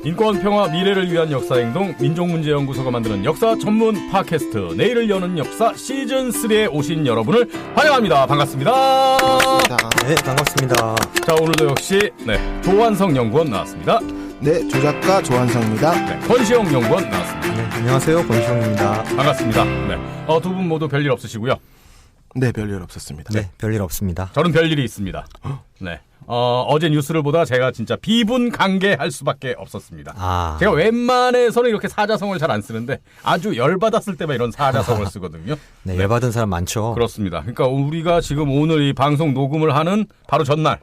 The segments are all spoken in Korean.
인권, 평화, 미래를 위한 역사행동 민족문제연구소가 만드는 역사 전문 팟캐스트 내일을 여는 역사 시즌3에 오신 여러분을 환영합니다. 반갑습니다. 네, 반갑습니다. 자, 오늘도 역시 조한성 연구원 나왔습니다. 네, 조작가 조한성입니다. 권시영 연구원 나왔습니다. 네, 안녕하세요. 권시영입니다. 반갑습니다. 두 분 모두 별일 없으시고요. 네, 별일 없었습니다. 네, 별일 없습니다. 저는 별일이 있습니다. 어제 뉴스를 보다 제가 진짜 비분간개할 수밖에 없었습니다. 제가 웬만해서는 이렇게 사자성어를 잘 안 쓰는데 아주 열받았을 때만 이런 사자성어를 쓰거든요. 네, 열받은 사람 많죠. 그렇습니다. 그러니까 우리가 지금 오늘 이 방송 녹음을 하는 바로 전날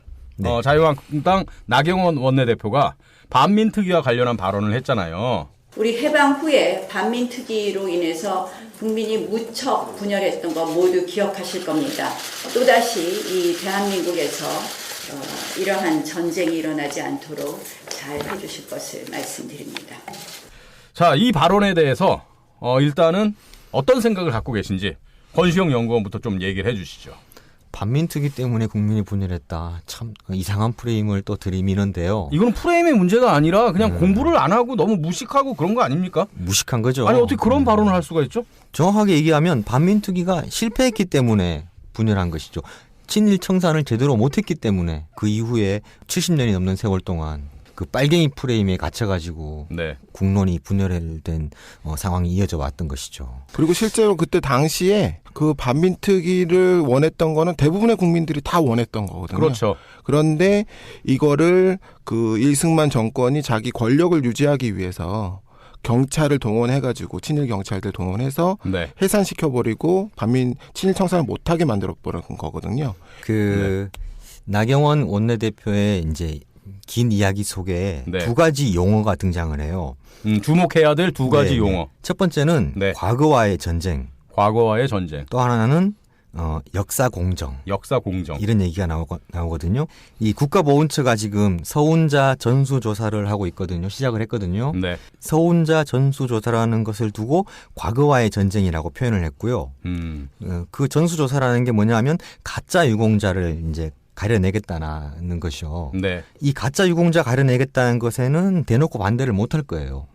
자유한국당 나경원 원내대표가 반민특위와 관련한 발언을 했잖아요. 우리 해방 후에 반민특위로 인해서 국민이 무척 분열했던 거 모두 기억하실 겁니다. 또다시 이 대한민국에서 이러한 전쟁이 일어나지 않도록 잘 해주실 것을 말씀드립니다. 자, 이 발언에 대해서 일단은 어떤 생각을 갖고 계신지 권시영 연구원부터 좀 얘기를 해주시죠. 반민특위 때문에 국민이 분열했다. 참 이상한 프레임을 또 들이미는데요. 이거는 프레임의 문제가 아니라 그냥 공부를 안 하고 너무 무식하고 그런 거 아닙니까? 무식한 거죠. 아니, 어떻게 그런 발언을 할 수가 있죠? 정확하게 얘기하면 반민특위가 실패했기 때문에 분열한 것이죠. 친일 청산을 제대로 못했기 때문에 그 이후에 70년이 넘는 세월 동안 그 빨갱이 프레임에 갇혀가지고 국론이 분열된 상황이 이어져 왔던 것이죠. 그리고 실제로 그때 당시에 그 반민특위를 원했던 거는 대부분의 국민들이 다 원했던 거거든요. 그렇죠. 그런데 이거를 그 일승만 정권이 자기 권력을 유지하기 위해서 경찰을 동원해가지고 친일 경찰들 동원해서 해산시켜버리고 친일 청산을 못하게 만들어버린 거거든요. 나경원 원내대표의 이제 긴 이야기 속에 두 가지 용어가 등장을 해요. 주목해야 될 두 가지 용어. 첫 번째는 과거와의 전쟁. 과거와의 전쟁. 또 하나는 역사공정. 역사공정. 이런 얘기가 나오거든요. 이 국가보훈처가 지금 서훈자 전수조사를 하고 있거든요. 시작을 했거든요. 서훈자 전수조사라는 것을 두고 과거와의 전쟁이라고 표현을 했고요. 그 전수조사라는 게 뭐냐면 가짜 유공자를 이제 가려내겠다는 것이요. 이 가짜 유공자 가려내겠다는 것에는 대놓고 반대를 못할 거예요.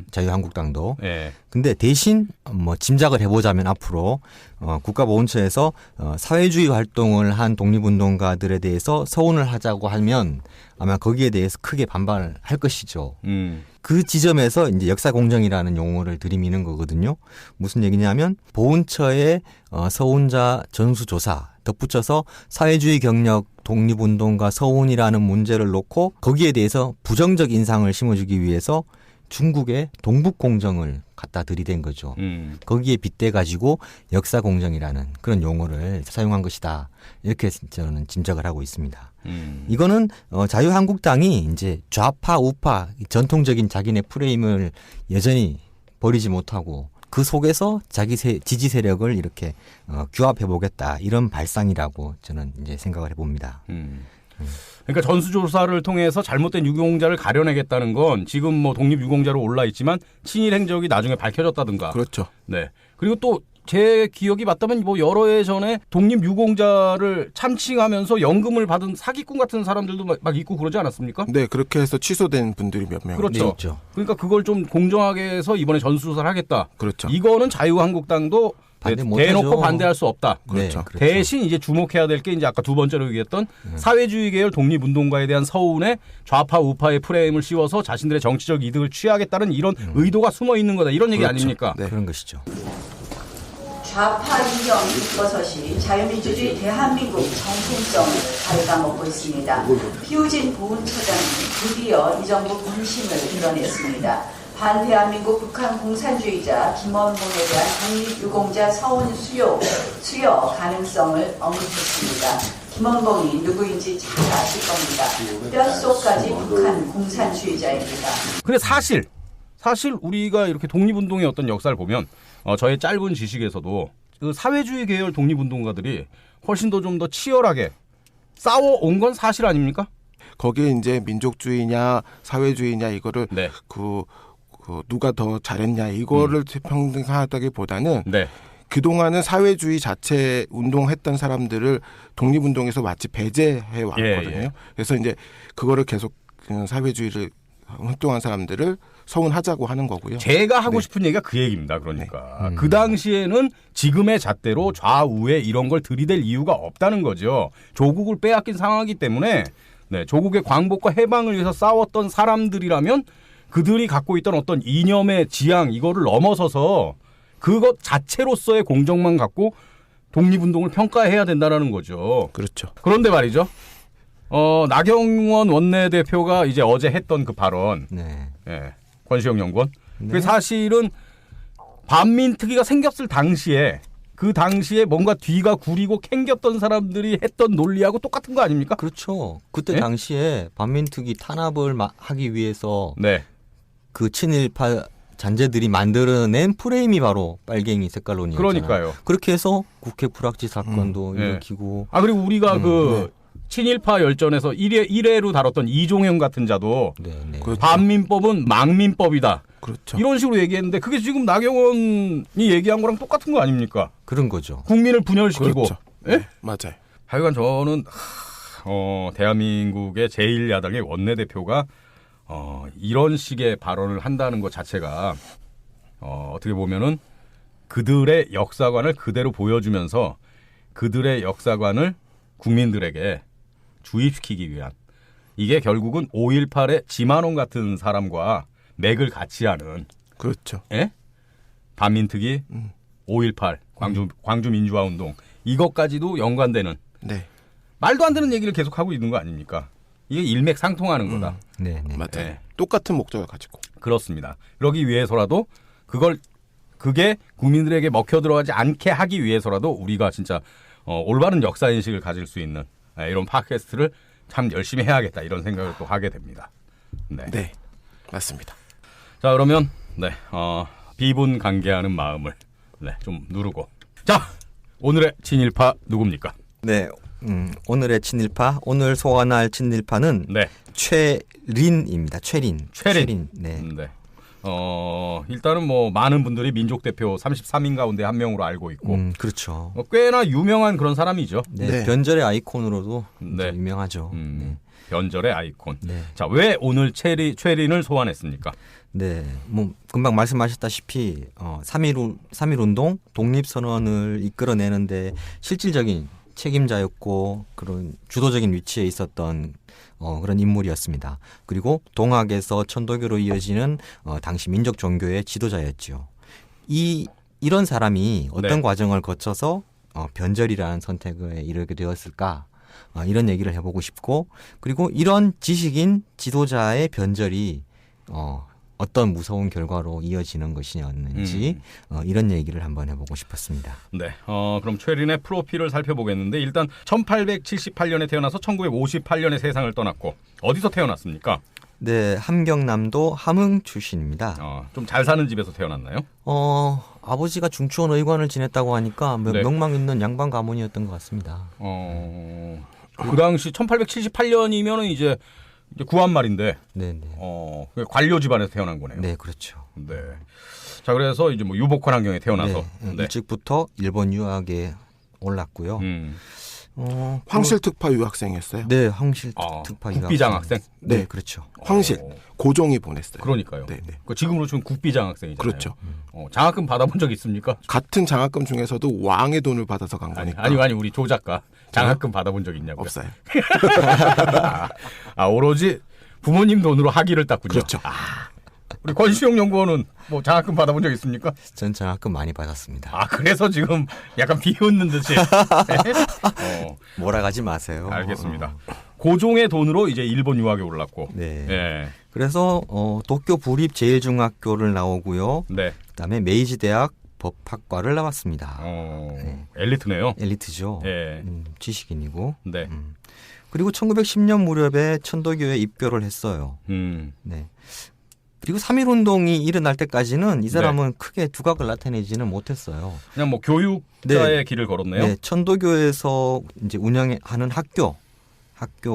자유한국당도. 근데 대신 짐작을 해보자면 앞으로 국가보훈처에서 사회주의 활동을 한 독립운동가들에 대해서 서훈을 하자고 하면 아마 거기에 대해서 크게 반발을 할 것이죠. 그 지점에서 이제 역사공정이라는 용어를 들이미는 거거든요. 무슨 얘기냐면 보훈처의 서훈자 전수조사 덧붙여서 사회주의 경력 독립운동가 서훈이라는 문제를 놓고 거기에 대해서 부정적 인상을 심어주기 위해서 중국의 동북공정을 갖다 들이댄 거죠. 거기에 빗대가지고 역사공정이라는 그런 용어를 사용한 것이다. 이렇게 저는 짐작을 하고 있습니다. 이거는 자유한국당이 이제 좌파, 우파 전통적인 자기네 프레임을 여전히 버리지 못하고 그 속에서 자기 지지 세력을 이렇게 규합해 보겠다 이런 발상이라고 저는 이제 생각을 해봅니다. 그러니까 전수조사를 통해서 잘못된 유공자를 가려내겠다는 건 지금 독립유공자로 올라 있지만 친일 행적이 나중에 밝혀졌다든가. 그렇죠. 그리고 또 제 기억이 맞다면 여러 해 전에 독립유공자를 참칭하면서 연금을 받은 사기꾼 같은 사람들도 막 있고 그러지 않았습니까? 네, 그렇게 해서 취소된 분들이 몇 명 있죠. 그러니까 그걸 좀 공정하게 해서 이번에 전수조사를 하겠다. 그렇죠. 이거는 자유한국당도 대놓고 반대할 수 없다. 그렇죠. 대신 이제 주목해야 될 게 이제 아까 두 번째로 얘기했던 사회주의 계열 독립운동가에 대한 서운에 좌파 우파의 프레임을 씌워서 자신들의 정치적 이득을 취하겠다는 이런 의도가 숨어 있는 거다. 이런 얘기 아닙니까? 그런 것이죠. 좌파 이념 입버섯이 자유민주주의 대한민국 정통성을 갉아먹고 있습니다. 피우진 보훈처장이 드디어 이 정부 본심을 드러냈습니다. 반대한민국 북한 공산주의자 김원봉에 대한 독립유공자 서훈 수여 가능성을 언급했습니다. 김원봉이 누구인지 잘 아실 겁니다. 뼛속까지 북한 공산주의자입니다. 근데 사실 우리가 이렇게 독립운동의 어떤 역사를 보면 저의 짧은 지식에서도 그 사회주의 계열 독립운동가들이 훨씬 더 좀 더 치열하게 싸워온 건 사실 아닙니까? 거기에 이제 민족주의냐 사회주의냐 이거를 누가 더 잘했냐 이거를 평등하다기보다는 그동안은 사회주의 자체 운동했던 사람들을 독립운동에서 마치 배제해 왔거든요. 그래서 이제 그거를 계속 사회주의를 활동한 사람들을 서운하자고 하는 거고요. 제가 하고 싶은 얘기가 그 얘기입니다. 그러니까 그 당시에는 지금의 잣대로 좌우에 이런 걸 들이댈 이유가 없다는 거죠. 조국을 빼앗긴 상황이기 때문에 조국의 광복과 해방을 위해서 싸웠던 사람들이라면 그들이 갖고 있던 어떤 이념의 지향 이거를 넘어서서 그것 자체로서의 공정만 갖고 독립운동을 평가해야 된다는 거죠. 그렇죠. 그런데 말이죠. 나경원 원내대표가 이제 어제 했던 그 발언, 권시영 연구원. 그 사실은 반민특위가 생겼을 당시에 그 당시에 뭔가 뒤가 구리고 캥겼던 사람들이 했던 논리하고 똑같은 거 아닙니까? 그렇죠. 그때 당시에 반민특위 탄압을 하기 위해서 그 친일파 잔재들이 만들어낸 프레임이 바로 빨갱이 색깔론이었잖아요. 그러니까요. 그렇게 해서 국회 불합치 사건도 일으키고. 그리고 우리가 친일파 열전에서 1회로 다뤘던 이종영 같은 자도 그렇죠. 반민법은 망민법이다. 그렇죠. 이런 식으로 얘기했는데 그게 지금 나경원이 얘기한 거랑 똑같은 거 아닙니까? 그런 거죠. 국민을 분열시키고. 그렇죠. 맞아요. 하여간 저는 대한민국의 제1야당의 원내대표가 이런 식의 발언을 한다는 것 자체가 어떻게 보면은 그들의 역사관을 그대로 보여주면서 그들의 역사관을 국민들에게 주입시키기 위한 이게 결국은 5.18의 지만원 같은 사람과 맥을 같이 하는 그렇죠. 반민특위 5.18 광주 민주화 운동 이것까지도 연관되는 말도 안 되는 얘기를 계속하고 있는 거 아닙니까? 이게 일맥상통하는 거다. 맞아요. 똑같은 목적을 가지고. 그렇습니다. 그러기 위해서라도 그게 국민들에게 먹혀 들어가지 않게 하기 위해서라도 우리가 진짜 올바른 역사인식을 가질 수 있는 이런 팟캐스트를 참 열심히 해야겠다 이런 생각을 또 하게 됩니다. 네, 맞습니다. 자 그러면 비분간개하는 마음을 좀 누르고 자 오늘의 친일파 누굽니까? 네, 오늘의 친일파 오늘 소환할 친일파는 최린입니다. 최린. 네. 일단은 뭐 많은 분들이 민족 대표 33인 가운데 한 명으로 알고 있고, 그렇죠. 꽤나 유명한 그런 사람이죠. 변절의 아이콘으로도 유명하죠. 변절의 아이콘. 자, 왜 오늘 최린을 소환했습니까? 뭐 금방 말씀하셨다시피 3.1 운동 독립선언을 이끌어내는데 실질적인 책임자였고 그런 주도적인 위치에 있었던 그런 인물이었습니다. 그리고 동학에서 천도교로 이어지는 당시 민족 종교의 지도자였죠. 이런 사람이 어떤 과정을 거쳐서 변절이라는 선택에 이르게 되었을까? 이런 얘기를 해보고 싶고 그리고 이런 지식인 지도자의 변절이 어떤 무서운 결과로 이어지는 것이었는지 이런 얘기를 한번 해보고 싶었습니다. 그럼 최린의 프로필을 살펴보겠는데 일단 1878년에 태어나서 1958년에 세상을 떠났고 어디서 태어났습니까? 함경남도 함흥 출신입니다. 좀 잘 사는 집에서 태어났나요? 아버지가 중추원 의관을 지냈다고 하니까 명망 있는 양반 가문이었던 것 같습니다. 그 당시 1878년이면은 이제 구한 말인데, 관료 집안에서 태어난 거네요. 네, 그렇죠. 자, 그래서 이제 뭐 유복한 환경에 태어나서 일찍부터 일본 유학에 올랐고요. 황실 특파 유학생이었어요. 네, 황실 특파 유학생. 국비장학생. 네, 그렇죠. 황실 고종이 보냈어요. 그러니까요. 지금으로 치면 국비장학생이잖아요. 그렇죠. 장학금 받아본 적 있습니까? 같은 장학금 중에서도 왕의 돈을 받아서 간 거니까. 아니 우리 조 작가 장학금 받아본 적 있냐고요? 없어요. 오로지 부모님 돈으로 학위를 땄군요. 그렇죠. 우리 권시용 연구원은 뭐 장학금 받아본 적 있습니까? 전 장학금 많이 받았습니다. 그래서 지금 약간 비웃는 듯이. 몰아가지 마세요. 알겠습니다. 고종의 돈으로 이제 일본 유학에 올랐고. 그래서 도쿄 부립 제일중학교를 나오고요. 그다음에 메이지대학 법학과를 나왔습니다. 엘리트네요. 엘리트죠. 지식인이고. 그리고 1910년 무렵에 천도교에 입교를 했어요. 그리고 3.1운동이 일어날 때까지는 이 사람은 크게 두각을 나타내지는 못했어요. 그냥 뭐 교육자의 길을 걸었네요. 천도교에서 이제 운영하는 학교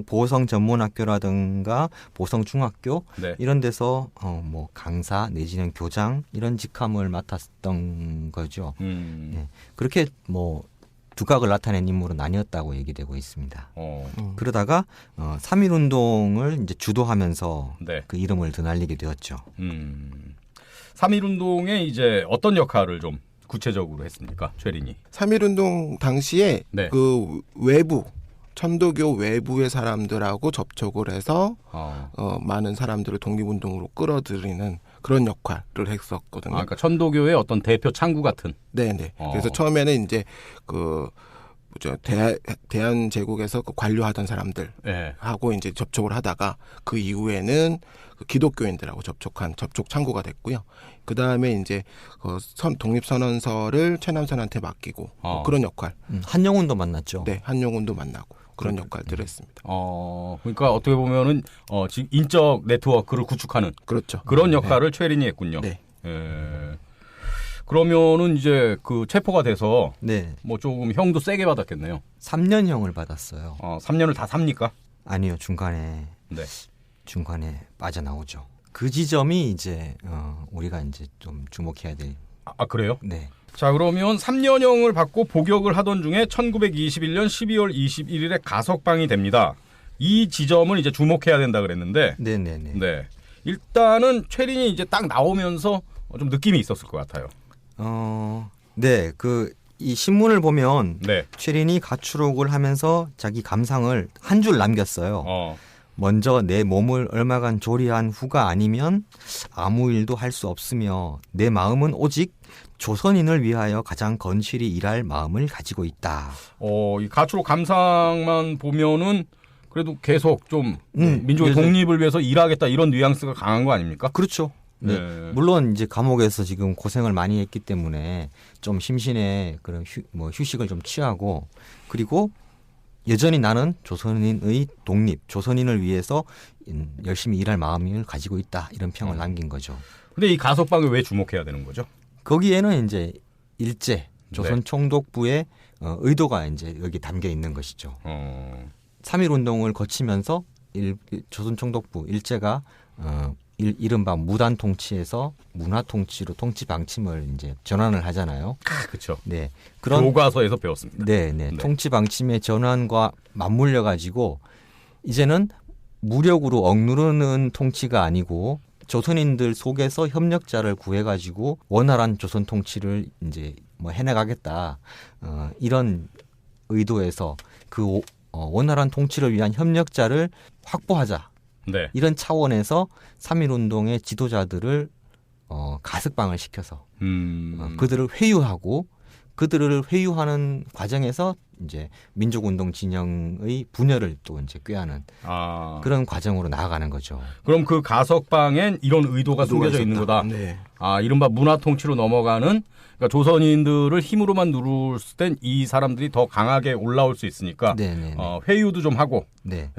보성 전문학교라든가 보성 중학교 이런 데서 뭐 강사 내지는 교장 이런 직함을 맡았던 거죠. 그렇게 뭐 두각을 나타낸 인물은 아니었다고 얘기되고 있습니다. 그러다가 3.1운동을 이제 주도하면서 네. 그 이름을 드날리게 되었죠. 3.1운동에 이제 어떤 역할을 좀 구체적으로 했습니까, 최린이? 3.1운동 당시에 네. 그 외부 천도교 외부의 사람들하고 접촉을 해서 많은 사람들을 독립운동으로 끌어들이는 그런 역할을 했었거든요. 그러니까 천도교의 어떤 대표 창구 같은. 네네. 그래서 처음에는 이제 대한 제국에서 그 관료하던 사람들하고 이제 접촉을 하다가 그 이후에는 그 기독교인들하고 접촉한 접촉 창구가 됐고요. 그 다음에 이제 독립선언서를 최남선한테 맡기고 그런 역할. 한영훈도 만났죠. 네, 한영훈도 만나고 그런 역할들을 했습니다. 그러니까 어떻게 보면은 지금 인적 네트워크를 구축하는 그렇죠. 그런 역할을 최린이 했군요. 네. 그러면은 이제 그 체포가 돼서 네. 뭐 조금 형도 세게 받았겠네요. 3년형을 받았어요. 3년을 다 삽니까? 아니요, 중간에 빠져나오죠. 그 지점이 이제 우리가 이제 좀 주목해야 될. 그래요? 네. 자, 그러면 3년형을 받고 복역을 하던 중에 1921년 12월 21일에 가석방이 됩니다. 이 지점을 이제 주목해야 된다 그랬는데. 네네네. 네. 일단은 최린이 이제 딱 나오면서 좀 느낌이 있었을 것 같아요. 네. 이 신문을 보면 네. 최린이 가출옥을 하면서 자기 감상을 한 줄 남겼어요. 먼저 내 몸을 얼마간 조리한 후가 아니면 아무 일도 할 수 없으며 내 마음은 오직 조선인을 위하여 가장 건실히 일할 마음을 가지고 있다. 이 가출옥 감상만 보면은 그래도 계속 좀 민족의 독립을 위해서 일하겠다 이런 뉘앙스가 강한 거 아닙니까? 그렇죠. 네. 물론 이제 감옥에서 지금 고생을 많이 했기 때문에 좀 심신의 그런 휴식을 좀 취하고, 그리고 여전히 나는 조선인의 독립, 조선인을 위해서 열심히 일할 마음을 가지고 있다, 이런 평을 남긴 거죠. 근데 이 가석방을 왜 주목해야 되는 거죠? 거기에는 이제 일제 조선 총독부의 의도가 이제 여기 담겨 있는 것이죠. 3.1운동을 거치면서 조선 총독부 일제가 이른바 무단 통치에서 문화 통치로 통치 방침을 이제 전환을 하잖아요. 그렇죠. 네, 그런 교과서에서 배웠습니다. 네. 통치 방침의 전환과 맞물려 가지고 이제는 무력으로 억누르는 통치가 아니고 조선인들 속에서 협력자를 구해 가지고 원활한 조선 통치를 이제 해나가겠다, 이런 의도에서 그 원활한 통치를 위한 협력자를 확보하자. 네. 이런 차원에서 3.1운동의 지도자들을 가석방을 시켜서 그들을 회유하고, 그들을 회유하는 과정에서 이제 민족운동 진영의 분열을 또 이제 꾀하는 그런 과정으로 나아가는 거죠. 그럼 그 가석방엔 이런 의도가 숨겨져 있는 거다. 네. 이른바 문화 통치로 넘어가는, 그러니까 조선인들을 힘으로만 누르을 땐 이 사람들이 더 강하게 올라올 수 있으니까 회유도 좀 하고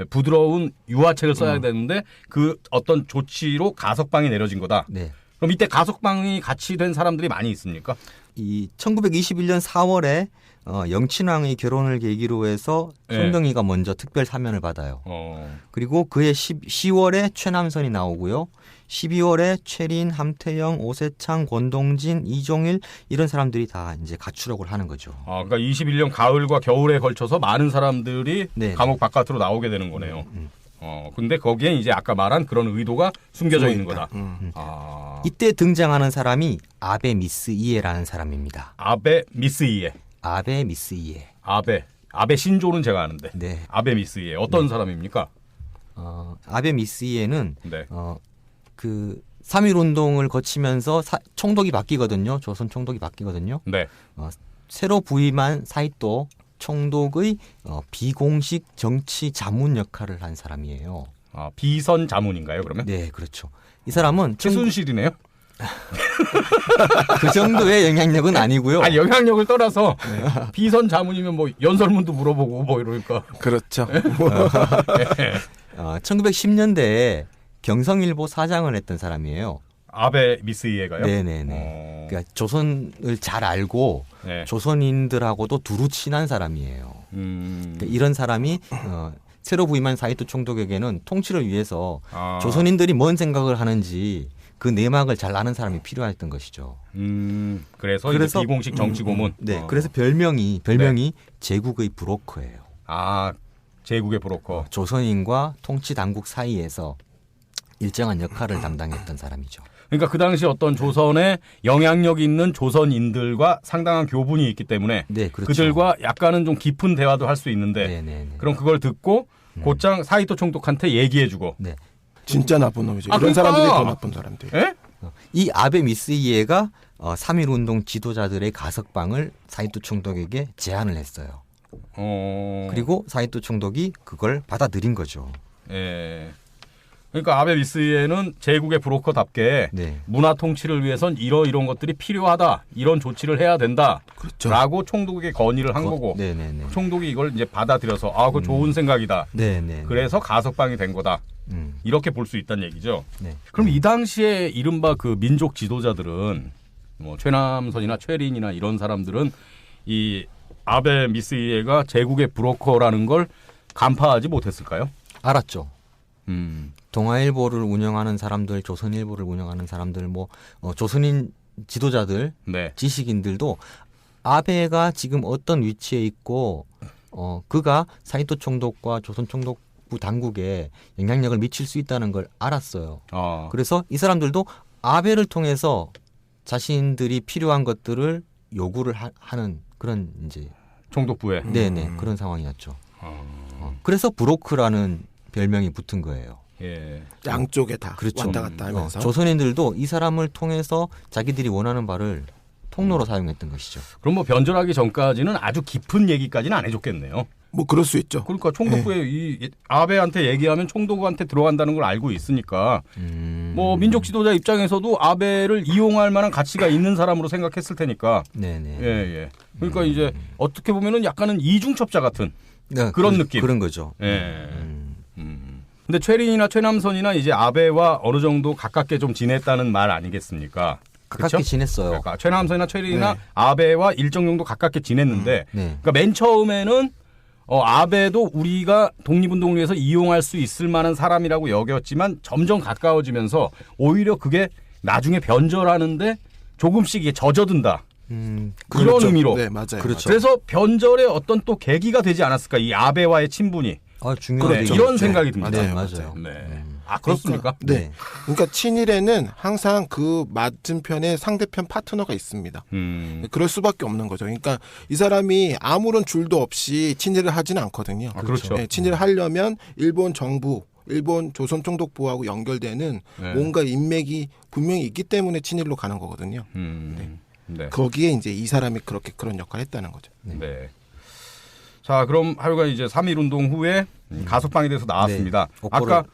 부드러운 유화책을 써야 되는데 그 어떤 조치로 가석방이 내려진 거다. 네. 그럼 이때 가석방이 같이 된 사람들이 많이 있습니까? 이 1921년 4월에 영친왕의 결혼을 계기로 해서 손병희가 먼저 특별 사면을 받아요. 그리고 그해 10월에 최남선이 나오고요. 12월에 최린, 함태영, 오세창, 권동진, 이종일, 이런 사람들이 다 이제 가출옥을 하는 거죠. 그러니까 21년 가을과 겨울에 걸쳐서 많은 사람들이 감옥 바깥으로 나오게 되는 거네요. 근데 거기에 이제 아까 말한 그런 의도가 숨겨져 있는 거다. 이때 등장하는 사람이 아베 미스 이에라는 사람입니다. 아베 미스 이에. 아베 미스 이에. 아베 신조는 제가 아는데. 네. 아베 미스 이에 어떤 사람입니까? 아베 미스 이에는 그 3.1운동을 거치면서 총독이 바뀌거든요. 조선 총독이 바뀌거든요. 네. 새로 부임한 사이또 총독의 비공식 정치 자문 역할을 한 사람이에요. 비선 자문인가요, 그러면? 네, 그렇죠. 이 사람은 최순실이네요. 그 정도의 영향력은 아니고요. 영향력을 떠나서 비선 자문이면 뭐 연설문도 물어보고 뭐 이러니까. 그렇죠. 1910년대에 경성일보 사장을 했던 사람이에요. 아베 미스이에가요? 네네네. 그러니까 조선을 잘 알고 조선인들하고도 두루 친한 사람이에요. 그러니까 이런 사람이 새로 부임한 사이토 총독에게는 통치를 위해서 조선인들이 뭔 생각을 하는지 그 내막을 잘 아는 사람이 필요했던 것이죠. 그래서 이제 비공식 정치 고문. 네, 그래서 별명이 네. 제국의 브로커예요. 아, 제국의 브로커. 조선인과 통치 당국 사이에서 일정한 역할을 담당했던 사람이죠. 그러니까 그 당시 어떤 조선에 영향력 있는 조선인들과 상당한 교분이 있기 때문에 네, 그렇죠. 그들과 약간은 좀 깊은 대화도 할 수 있는데 네네네. 그럼 그걸 듣고 곧장 사이토 총독한테 얘기해주고. 네. 진짜 나쁜 놈이죠. 이런 그러니까. 사람들이 더 나쁜 사람들. 예? 이 아베 미스이에가 3.1운동 지도자들의 가석방을 사이토 총독에게 제안을 했어요. 그리고 사이토 총독이 그걸 받아들인 거죠. 예. 그러니까 아베 미스이에는 제국의 브로커답게 네. 문화 통치를 위해선 이런 것들이 필요하다. 이런 조치를 해야 된다. 그렇죠. 라고 총독에게 건의를 한 거고 네네네. 총독이 이걸 이제 받아들여서 그거 좋은 생각이다. 네네. 그래서 가석방이 된 거다. 이렇게 볼 수 있다는 얘기죠. 네. 그럼 이 당시에 이른바 그 민족 지도자들은 뭐 최남선이나 최린이나 이런 사람들은 이 아베 미스이에가 제국의 브로커라는 걸 간파하지 못했을까요? 알았죠. 동아일보를 운영하는 사람들, 조선일보를 운영하는 사람들, 조선인 지도자들, 네. 지식인들도 아베가 지금 어떤 위치에 있고 그가 사이토 총독과 조선 총독부 당국에 영향력을 미칠 수 있다는 걸 알았어요. 그래서 이 사람들도 아베를 통해서 자신들이 필요한 것들을 요구를 하는 그런 이제 총독부에. 네네 그런 상황이었죠. 그래서 브로크라는 별명이 붙은 거예요. 예. 양쪽에 다 그렇죠. 왔다 갔다 하면서. 조선인들도 이 사람을 통해서 자기들이 원하는 바를 통로로 사용했던 것이죠. 그럼 뭐 변절하기 전까지는 아주 깊은 얘기까지는 안 해줬겠네요. 뭐 그럴 수 있죠. 그러니까 총독부에 이 아베한테 얘기하면 총독한테 들어간다는 걸 알고 있으니까 뭐 민족 지도자 입장에서도 아베를 이용할 만한 가치가 있는 사람으로 생각했을 테니까. 네네. 예. 그러니까 이제 어떻게 보면은 약간은 이중첩자 같은 네, 그런 느낌. 그런 거죠. 예. 근데 최린이나 최남선이나 이제 아베와 어느 정도 가깝게 좀 지냈다는 말 아니겠습니까? 가깝게 그쵸? 지냈어요. 그러니까 최남선이나 최린이나 네. 아베와 일정 정도 가깝게 지냈는데, 네. 그러니까 맨 처음에는 아베도 우리가 독립운동을 위해서 이용할 수 있을 만한 사람이라고 여겼지만 점점 가까워지면서 오히려 그게 나중에 변절하는데 조금씩 이게 젖어든다. 이런 그렇죠. 의미로. 네, 맞아요. 그렇죠. 그래서 변절의 어떤 또 계기가 되지 않았을까? 이 아베와의 친분이. 중요하죠. 네, 이런 생각이 듭니다. 네, 맞아요. 네. 그렇습니까? 네. 그러니까 친일에는 항상 그 맞은편에 상대편 파트너가 있습니다. 그럴 수밖에 없는 거죠. 그러니까 이 사람이 아무런 줄도 없이 친일을 하지는 않거든요. 그렇죠. 네, 친일을 하려면 일본 정부, 일본 조선 총독부하고 연결되는 네. 뭔가 인맥이 분명히 있기 때문에 친일로 가는 거거든요. 네. 거기에 이제 이 사람이 그런 역할을 했다는 거죠. 네. 자, 그럼 하여간 이제 3.1운동 후에 가석방에 대해서 나왔습니다. 네. 아까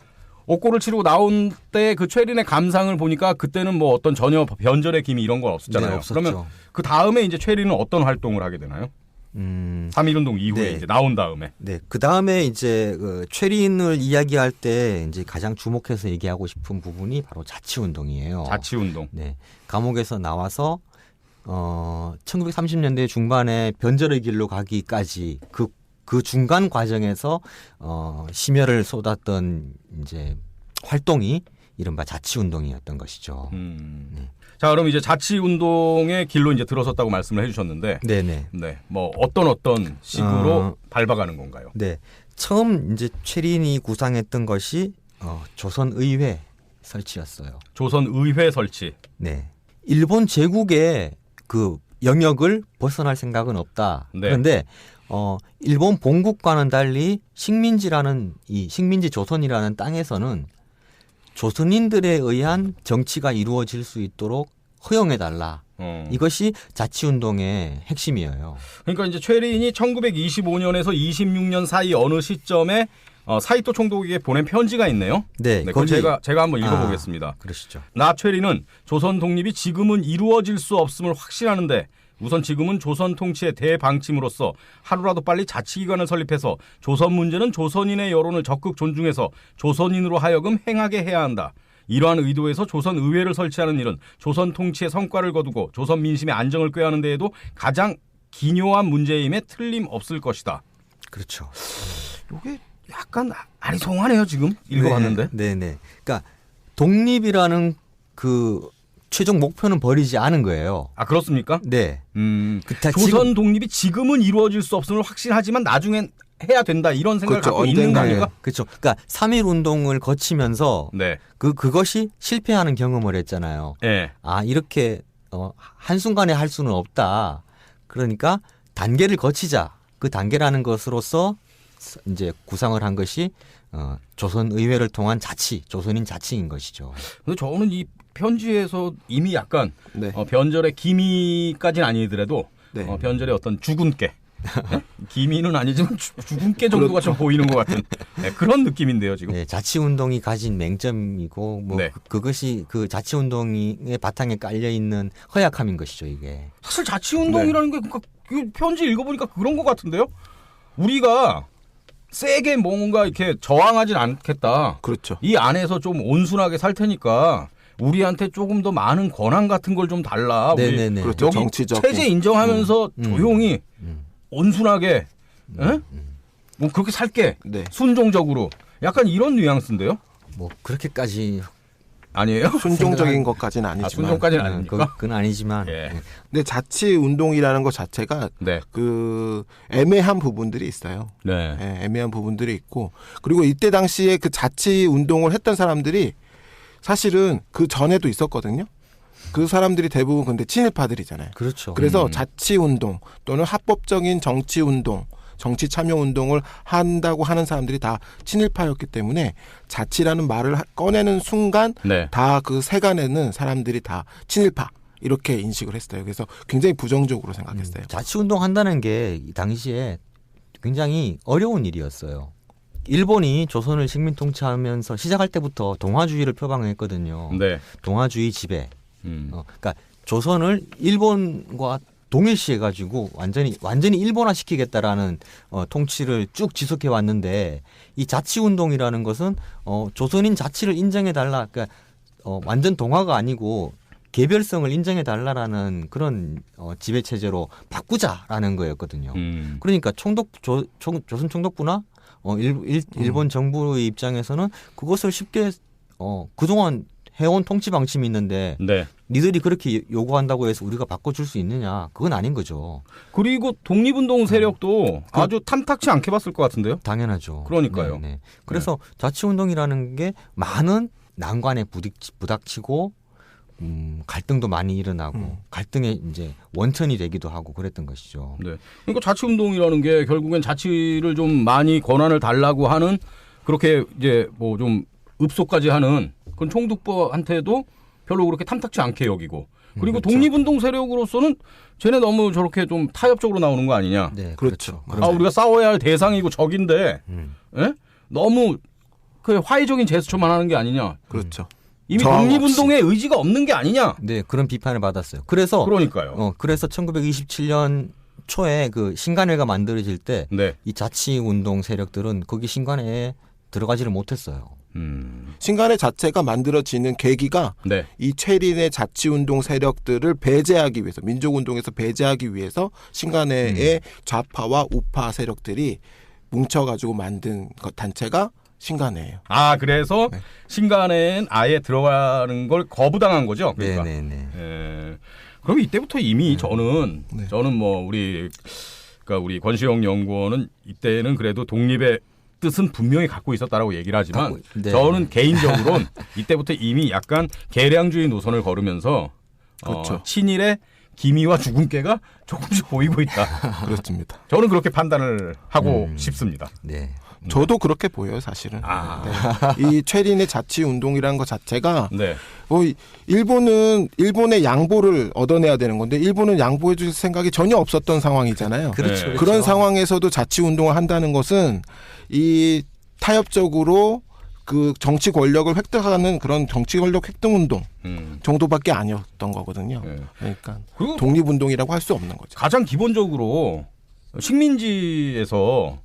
옥고를 치르고 나온 때 그 최린의 감상을 보니까 그때는 뭐 어떤 전혀 변절의 기미 이런 건 없었잖아요. 네, 없었죠. 그러면 그 다음에 이제 최린은 어떤 활동을 하게 되나요? 3.1운동 이후에 네. 이제 나온 다음에. 네, 그 다음에 이제 최린을 이야기할 때 이제 가장 주목해서 얘기하고 싶은 부분이 바로 자치운동이에요. 자치운동. 네, 감옥에서 나와서 1930년대 중반에 변절의 길로 가기까지 그 중간 과정에서 심혈을 쏟았던 이제 활동이 이른바 자치운동이었던 것이죠. 네. 자, 그럼 이제 자치운동의 길로 이제 들어섰다고 말씀을 해주셨는데, 네네. 네, 뭐 어떤 식으로 밟아가는 건가요? 네, 처음 이제 최린이 구상했던 것이 조선의회 설치였어요. 조선의회 설치. 네, 일본 제국의 그 영역을 벗어날 생각은 없다. 네. 그런데 일본 본국과는 달리 식민지 조선이라는 땅에서는 조선인들에 의한 정치가 이루어질 수 있도록 허용해달라. 이것이 자치운동의 핵심이에요. 그러니까 이제 최린이 1925년에서 26년 사이 어느 시점에 사이토 총독에게 보낸 편지가 있네요. 네, 그걸 제가 한번 읽어보겠습니다. 그러시죠. 나 최린은 조선 독립이 지금은 이루어질 수 없음을 확신하는데 우선 지금은 조선 통치의 대방침으로서 하루라도 빨리 자치기관을 설립해서 조선 문제는 조선인의 여론을 적극 존중해서 조선인으로 하여금 행하게 해야 한다. 이러한 의도에서 조선 의회를 설치하는 일은 조선 통치의 성과를 거두고 조선 민심의 안정을 꾀하는 데에도 가장 기묘한 문제임에 틀림없을 것이다. 그렇죠. 이게 약간 아리송하네요, 지금 읽어봤는데. 네네. 그러니까 독립이라는 그 최종 목표는 버리지 않은 거예요. 아 그렇습니까? 네. 조선 독립이 지금은 이루어질 수 없음을 확신하지만 나중엔 해야 된다 이런 생각을 그렇죠. 갖고 있는 거 아닌가? 그렇죠. 그러니까 3.1 운동을 거치면서 네. 그것이 실패하는 경험을 했잖아요. 네. 아 이렇게 한순간에 할 수는 없다. 그러니까 단계를 거치자. 그 단계라는 것으로서 이제 구상을 한 것이 조선 의회를 통한 자치, 조선인 자치인 것이죠. 근데 저는 이 편지에서 이미 약간 네. 변절의 기미까지는 아니더라도 네. 변절의 어떤 주근깨. 네? 기미는 아니지만 주근깨 정도가 좀 보이는 것 같은 네, 그런 느낌인데요 지금. 네, 자치운동이 가진 맹점이고 뭐 네. 그것이 그 자치운동의 바탕에 깔려 있는 허약함인 것이죠 이게. 사실 자치운동이라는 게 그러니까 이 편지 읽어보니까 그런 것 같은데요. 우리가 세게 뭔가 이렇게 저항하진 않겠다. 그렇죠. 이 안에서 좀 온순하게 살 테니까 우리한테 조금 더 많은 권한 같은 걸 좀 달라. 네네네. 그렇죠. 여기 정치적 체제 인정하면서 조용히 온순하게 에? 뭐 그렇게 살게. 네. 순종적으로. 약간 이런 뉘앙스인데요. 뭐 그렇게까지 아니에요? 순종적인 것까지는 아니지만. 순종까지는 아닙니까? 그건 아니지만 예. 근데 자치 운동이라는 것 자체가 네. 그 애매한 부분들이 있어요. 네. 예, 애매한 부분들이 있고 그리고 이때 당시에 그 자치 운동을 했던 사람들이 사실은 그 전에도 있었거든요. 그 사람들이 대부분 근데 친일파들이잖아요. 그렇죠. 그래서 자치 운동 또는 합법적인 정치 운동, 정치 참여 운동을 한다고 하는 사람들이 다 친일파였기 때문에 자치라는 말을 꺼내는 순간 네. 다 그 세간에는 사람들이 다 친일파 이렇게 인식을 했어요. 그래서 굉장히 부정적으로 생각했어요. 자치운동 한다는 게 당시에 굉장히 어려운 일이었어요. 일본이 조선을 식민 통치하면서 시작할 때부터 동아주의를 표방했거든요. 네. 동아주의 지배. 그러니까 조선을 일본과 동일시해가지고 완전히 일본화 시키겠다라는 통치를 쭉 지속해 왔는데 이 자치운동이라는 것은 조선인 자치를 인정해 달라. 그러니까 완전 동화가 아니고 개별성을 인정해 달라라는 그런 지배 체제로 바꾸자라는 거였거든요. 그러니까 조선 총독부나 일본 정부의 입장에서는 그것을 쉽게 그동안 해온 통치 방침이 있는데 네. 니들이 그렇게 요구한다고 해서 우리가 바꿔줄 수 있느냐? 그건 아닌 거죠. 그리고 독립운동 세력도 아주 탐탁치 않게 봤을 것 같은데요. 당연하죠. 그러니까요. 네. 그래서 자치운동이라는 게 많은 난관에 부닥치고 갈등도 많이 일어나고 갈등의 이제 원천이 되기도 하고 그랬던 것이죠. 네. 그러니까 자치운동이라는 게 결국엔 자치를 좀 많이 권한을 달라고 하는 그렇게 이제 뭐 좀 읍소까지 하는 그건 총독부한테도 별로 그렇게 탐탁치 않게 여기고 그리고 그렇죠. 독립운동 세력으로서는 쟤네 너무 저렇게 좀 타협적으로 나오는 거 아니냐. 네, 그렇죠. 아, 우리가 싸워야 할 대상이고 적인데 예? 너무 그 화해적인 제스처만 하는 게 아니냐. 그렇죠. 이미 저항 독립운동에 의지가 없는 게 아니냐. 네, 그런 비판을 받았어요. 그래서 그러니까요. 그래서 1927년 초에 그 신간회가 만들어질 때 네. 이 자치운동 세력들은 거기 신간회에 들어가지를 못했어요. 신간회 자체가 만들어지는 계기가 네. 이 최린의 자치운동 세력들을 배제하기 위해서 민족운동에서 배제하기 위해서 신간회의 좌파와 우파 세력들이 뭉쳐가지고 만든 단체가 신간회예요. 아 그래서 네. 신간회엔 아예 들어가는 걸 거부당한 거죠. 그러니까. 네네네. 예. 그럼 이때부터 이미 저는 뭐 그러니까 우리 권시영 연구원은 이때는 그래도 독립의 뜻은 분명히 갖고 있었다라고 얘기를 하지만 네. 저는 개인적으로는 이때부터 이미 약간 계량주의 노선을 걸으면서 그렇죠. 친일의 기미와 주근깨가 조금씩 보이고 있다. 그렇습니다. 저는 그렇게 판단을 하고 싶습니다. 네. 저도 그렇게 보여요, 사실은. 아. 네. 이 최린의 자치운동이라는 것 자체가 네. 일본의 양보를 얻어내야 되는 건데 일본은 양보해 줄 생각이 전혀 없었던 상황이잖아요. 그렇죠. 네. 그런 상황에서도 자치운동을 한다는 것은 이 타협적으로 그 정치 권력을 획득하는 그런 정치 권력 획득 운동 정도밖에 아니었던 거거든요. 네. 그러니까 그리고 독립운동이라고 할 수 없는 거죠. 가장 기본적으로 식민지에서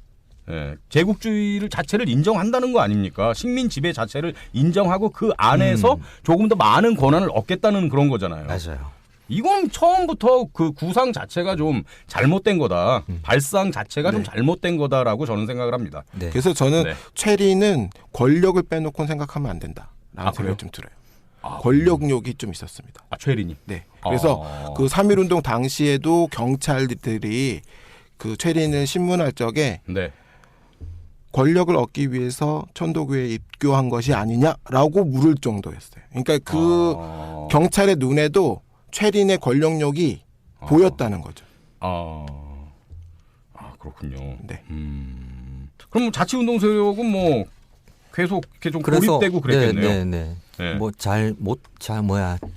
제국주의를 자체를 인정한다는 거 아닙니까? 식민 지배 자체를 인정하고 그 안에서 조금 더 많은 권한을 얻겠다는 그런 거잖아요. 맞아요. 이건 처음부터 그 구상 자체가 좀 잘못된 거다. 발상 자체가 좀 잘못된 거다라고 저는 생각을 합니다. 네. 그래서 저는 네. 최린은 권력을 빼놓고는 생각하면 안 된다라는 아, 생각이 좀 들어요. 권력욕이 좀 있었습니다. 최린이. 네. 그래서 그 3.1운동 당시에도 경찰들이 그 최린을 신문할 적에 네. 권력을 얻기 위해서 천도교에 입교한 것이 아니냐라고 물을 정도였어요. 그러니까 그 경찰의 눈에도 최린의 권력욕이 보였다는 거죠. 그렇군요. 네. 그럼 자치운동 세력은 뭐 계속 이렇게 좀 고립되고 그랬겠네요. 네. 네. 뭐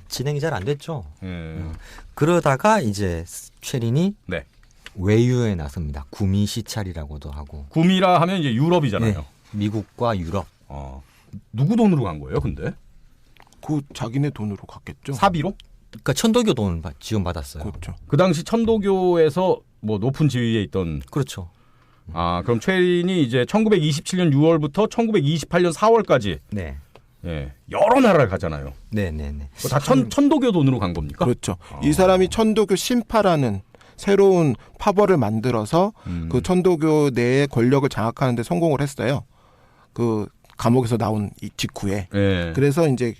진행이 잘 안 됐죠. 네. 그러다가 이제 최린이 네. 외유에 나섭니다. 구미 시찰이라고도 하고. 구미라 하면 이제 유럽이잖아요. 네. 미국과 유럽. 누구 돈으로 간 거예요, 근데? 그 자기네 돈으로 갔겠죠. 사비로? 그러니까 천도교 돈을 지원받았어요. 그렇죠. 그 당시 천도교에서 뭐 높은 지위에 있던. 그렇죠. 그럼 최린이 이제 1927년 6월부터 1928년 4월까지. 네. 예, 여러 나라를 가잖아요. 네. 다 천도교 돈으로 간 겁니까? 그렇죠. 이 사람이 천도교 신파라는 새로운 파벌을 만들어서 그 천도교 내의 권력을 장악하는 데 성공을 했어요. 그 감옥에서 나온 이 직후에. 네. 그래서 이제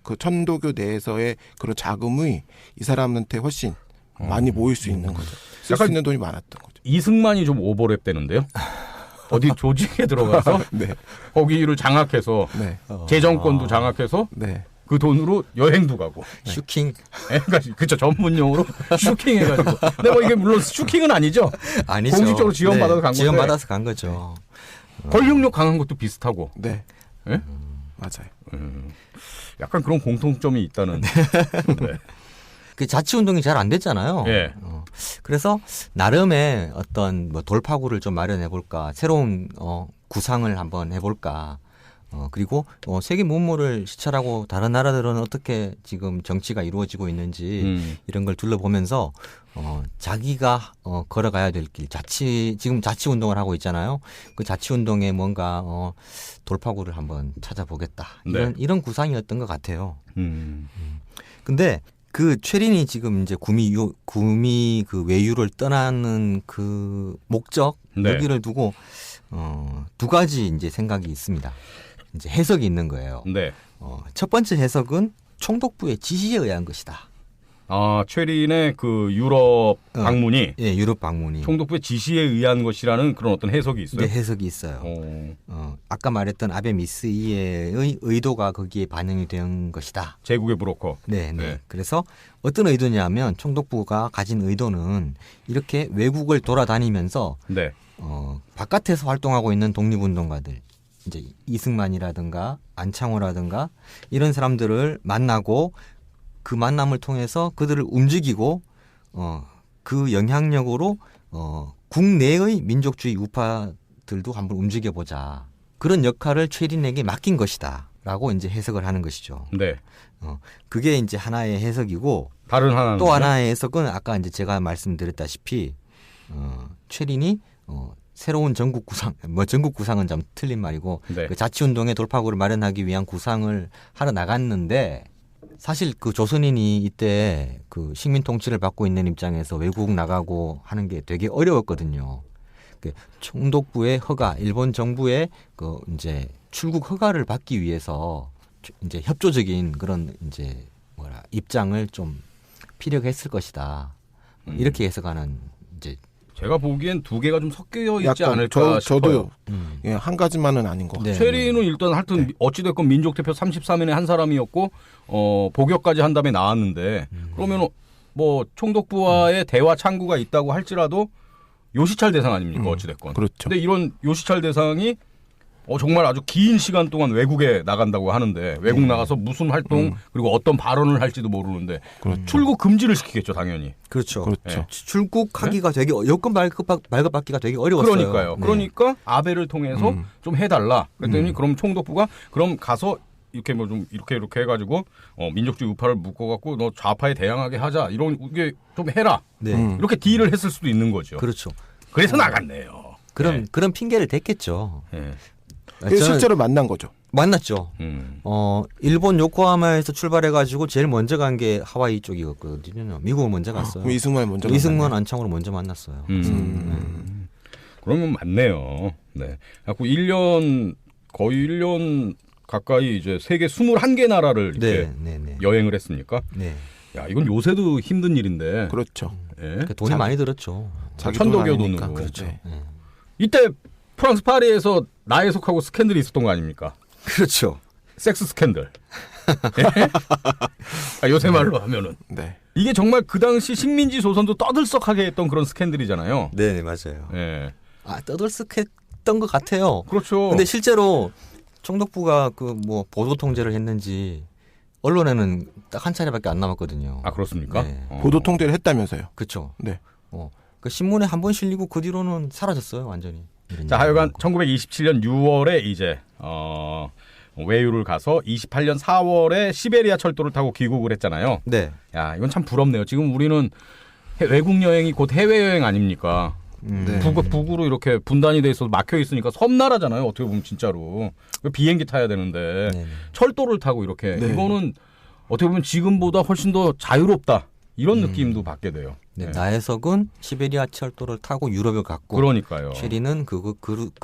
그 천도교 내에서의 그런 자금이 이 사람한테 훨씬 많이 모일 수 있는 거죠. 쓸 수 있는 돈이 많았던 거죠. 이승만이 좀 오버랩 되는데요. 어디 조직에 들어가서 네. 거기를 장악해서 네. 재정권도 장악해서 네. 그 돈으로 여행도 가고. 슈킹. 그렇죠. 전문용어로 슈킹 해가지고. 근데 뭐 이게 물론 슈킹은 아니죠. 아니죠. 공식적으로 지원받아서 간 건데. 지원받아서 간 거죠. 권력력 강한 것도 비슷하고. 네. 네? 맞아요. 약간 그런 공통점이 있다는. 네. 그 자치운동이 잘 안 됐잖아요. 네. 그래서 나름의 어떤 뭐 돌파구를 좀 마련해 볼까, 새로운 구상을 한번 해볼까. 그리고 세계 문물을 시찰하고 다른 나라들은 어떻게 지금 정치가 이루어지고 있는지 이런 걸 둘러보면서 자기가 걸어가야 될 길, 지금 자치 운동을 하고 있잖아요. 그 자치 운동에 뭔가 돌파구를 한번 찾아보겠다. 이런 구상이었던 것 같아요. 근데 그 최린이 지금 이제 구미 그 외유를 떠나는 그 목적 여기를 두고 두 가지 이제 생각이 있습니다. 이제 해석이 있는 거예요. 네. 첫 번째 해석은 총독부의 지시에 의한 것이다. 최린의 그 유럽 방문이 예, 유럽 방문이 총독부의 지시에 의한 것이라는 그런 어떤 해석이 있어요. 네, 해석이 있어요. 아까 말했던 아베 미스이의 의도가 거기에 반영이 된 것이다. 제국의 브로커. 네. 그래서 어떤 의도냐면 총독부가 가진 의도는 이렇게 외국을 돌아다니면서 네. 바깥에서 활동하고 있는 독립운동가들, 이제 이승만이라든가 안창호라든가 이런 사람들을 만나고 그 만남을 통해서 그들을 움직이고 그 영향력으로 국내의 민족주의 우파들도 한번 움직여보자. 그런 역할을 최린에게 맡긴 것이다라고 이제 해석을 하는 것이죠. 네. 그게 이제 하나의 해석이고 다른 하나는 또 하나의 해석은 아까 이제 제가 말씀드렸다시피 최린이 새로운 전국 구상은 좀 틀린 말이고 네. 그 자치운동의 돌파구를 마련하기 위한 구상을 하러 나갔는데 사실 그 조선인이 이때 그 식민 통치를 받고 있는 입장에서 외국 나가고 하는 게 되게 어려웠거든요. 그 총독부의 허가, 일본 정부의 그 이제 출국 허가를 받기 위해서 이제 협조적인 그런 이제 입장을 좀 피력했을 것이다. 이렇게 해석하는 이제. 제가 보기엔 두 개가 좀 섞여 있지 않을까 싶어요. 저도 예, 한 가지만은 아닌 것 같아요. 최린은 일단 하여튼 어찌됐건 민족대표 33인의 한 사람이었고 복역까지 한 다음에 나왔는데 그러면 뭐 총독부와의 대화 창구가 있다고 할지라도 요시찰 대상 아닙니까 어찌됐건. 그렇죠. 근데 이런 요시찰 대상이 정말 아주 긴 시간 동안 외국에 나간다고 하는데 외국 나가서 무슨 활동 그리고 어떤 발언을 할지도 모르는데 그렇죠. 출국 금지를 시키겠죠 당연히. 그렇죠. 네. 출국하기가 되게 여권 발급받기가 되게 어려웠어요. 그러니까요. 네. 그러니까 아베를 통해서 좀 해달라. 그랬더니 그럼 총독부가 그럼 가서 이렇게 뭐 좀 이렇게 해가지고 민족주의 우파를 묶어갖고 너 좌파에 대항하게 하자 이런 게 좀 해라. 네. 이렇게 딜을 했을 수도 있는 거죠. 그렇죠. 그래서 나갔네요. 그런 핑계를 댔겠죠. 네. 실제로 만난 거죠. 만났죠. 일본 요코하마에서 출발해가지고 제일 먼저 간 게 하와이 쪽이었거든요. 미국을 먼저 갔어요. 이승만 먼저. 이승만 안창호를 먼저 만났어요. 그러면 맞네요. 네. 그래서 거의 1년 가까이 이제 세계 21개 나라를 이렇게 여행을 했습니까? 네. 야, 이건 요새도 힘든 일인데. 그렇죠. 예. 돈이 많이 들었죠. 천도교 돈으로. 그렇죠. 네. 이때 프랑스 파리에서 나혜석하고 스캔들이 있었던 거 아닙니까? 그렇죠. 섹스 스캔들. 아, 요새 말로 하면은. 네. 이게 정말 그 당시 식민지 조선도 떠들썩하게 했던 그런 스캔들이잖아요. 네, 맞아요. 예. 아, 떠들썩했던 것 같아요. 그렇죠. 근데 실제로 총독부가 그 뭐 보도 통제를 했는지 언론에는 딱 한 차례밖에 안 남았거든요. 아, 그렇습니까? 네. 보도 통제를 했다면서요. 그렇죠. 네. 그 신문에 한 번 실리고 그 뒤로는 사라졌어요, 완전히. 자, 하여간 1927년 6월에 이제 외유를 가서 28년 4월에 시베리아 철도를 타고 귀국을 했잖아요. 네. 야, 이건 참 부럽네요. 지금 우리는 외국 여행이 곧 해외 여행 아닙니까? 네. 북으로 이렇게 분단이 돼 있어서 막혀 있으니까 섬나라잖아요. 어떻게 보면 진짜로 비행기 타야 되는데 네네. 철도를 타고 이렇게 네. 이거는 어떻게 보면 지금보다 훨씬 더 자유롭다 이런 느낌도 받게 돼요. 네. 나혜석은 시베리아 철도를 타고 유럽을 갔고, 그러니까요. 체리는 그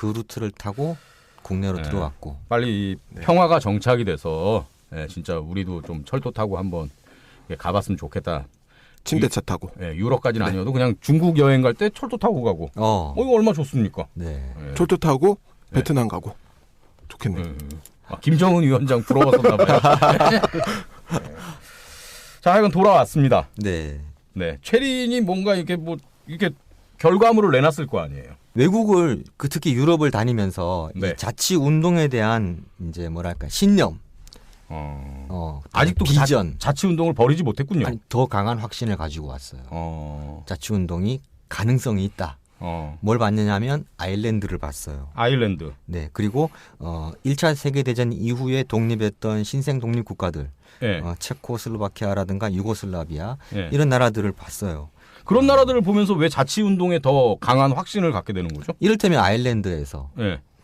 루트를 타고 국내로 들어왔고. 빨리 이 평화가 정착이 돼서 진짜 우리도 좀 철도 타고 한번 가봤으면 좋겠다. 침대차 타고. 유럽까지는 아니어도 그냥 중국 여행 갈 때 철도 타고 가고. 이거 얼마나 좋습니까? 네. 철도 타고 베트남 가고. 좋겠네요. 김정은 위원장 부러웠었나 봐요. 자, 하여간 돌아왔습니다. 네. 네. 최린이 뭔가 이렇게 결과물을 내놨을 거 아니에요. 외국을 특히 유럽을 다니면서 이 자치 운동에 대한 이제 뭐랄까 신념, 아직도 비전, 자치 운동을 버리지 못했군요. 아니, 더 강한 확신을 가지고 왔어요. 자치 운동이 가능성이 있다. 뭘 봤느냐면 아일랜드를 봤어요. 아일랜드. 네. 그리고 1차 세계대전 이후에 독립했던 신생 독립 국가들, 체코슬로바키아라든가 유고슬라비아 이런 나라들을 봤어요. 그런 나라들을 보면서 왜 자치 운동에 더 강한 확신을 갖게 되는 거죠? 이를테면 아일랜드에서